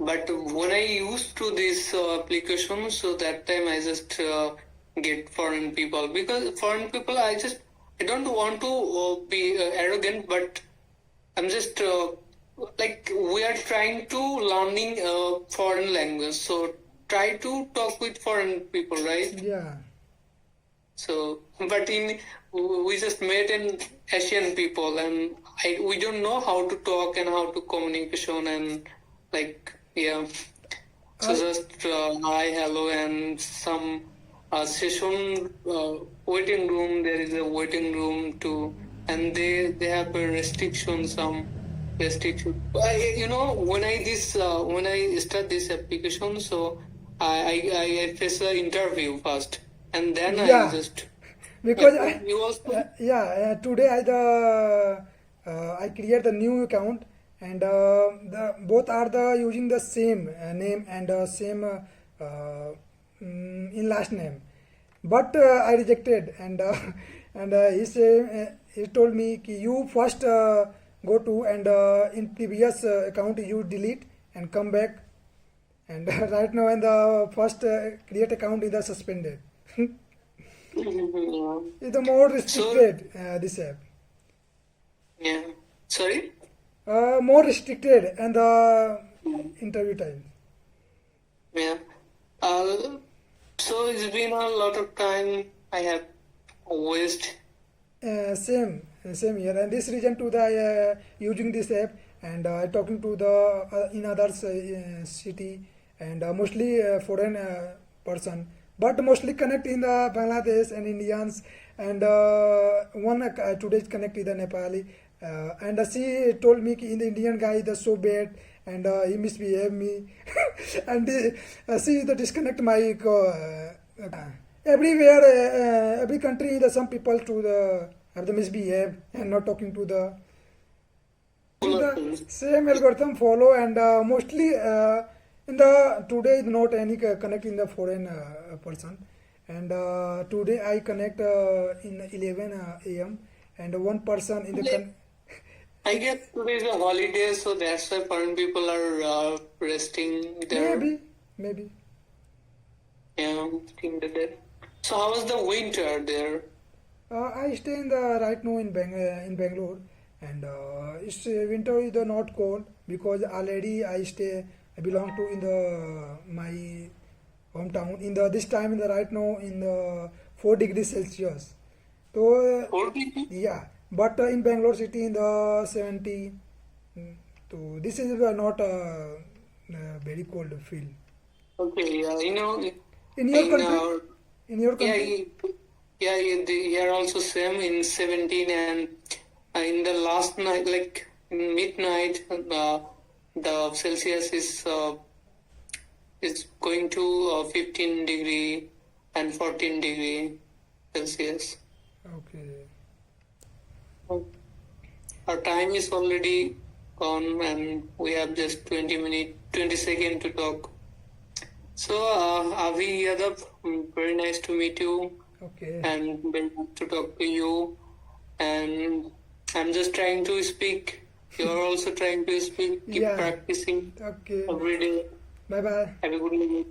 But when I used to this application, so that time I just get foreign people, because foreign people I don't want to be arrogant, but I'm just like we are trying to learning foreign language, so try to talk with foreign people, right? Yeah. So, but we just met an Asian people, and we don't know how to talk and how to communication and like yeah. So just hi, hello, and some session waiting room. There is a waiting room too, and they have a restriction, some restriction. When I start this application, so I face the interview first, and then I Yeah. just Because you also today I create a new account, and the both are the using the same name and same in last name, but I rejected, and he told me ki you first go to, and in previous account you delete and come back, and right now in the first create account is suspended. yeah. It's the more So restricted this app. yeah. Sorry. More restricted and the interview time. Yeah. So it's been a lot of time I have waste. Same here, and this reason to the using this app, and talking to the in others city, and mostly foreign person, but mostly connect in the Bangladesh and Indians, and one today connect with the Nepali, and she told me ki in the Indian guy is so bad, and he misbehave me, and she the disconnect my everywhere, every country the some people to the have the misbehave and not talking to the same algorithm follow, and mostly in the today is not any connect in the foreign person, and today I connect in 11 a.m. and one person in the I guess today is a holiday, so that's why foreign people are resting there. maybe Yeah, resting there. So how was the winter there? I stay in the right now in Bangalore, and it's winter is the not cold, because already I belong to in the my hometown in the this time in the right now in the 4 degrees Celsius. So Cold people? yeah, but in Bangalore city in the 70. So this is not very cold feel. Okay, yeah, In your in country, in your yeah, country. here also same in 17, and in the last night, like in midnight, the Celsius is going to 15 degree and 14 degree Celsius. Okay. Our time is already gone, and we have just 20 seconds to talk. So, Avi Yadav, very nice to meet you, Okay. and very nice to talk to you. And I'm just trying to speak. You're also trying to speak. Keep Yeah. practicing Okay. every day. Bye bye. Have a good day.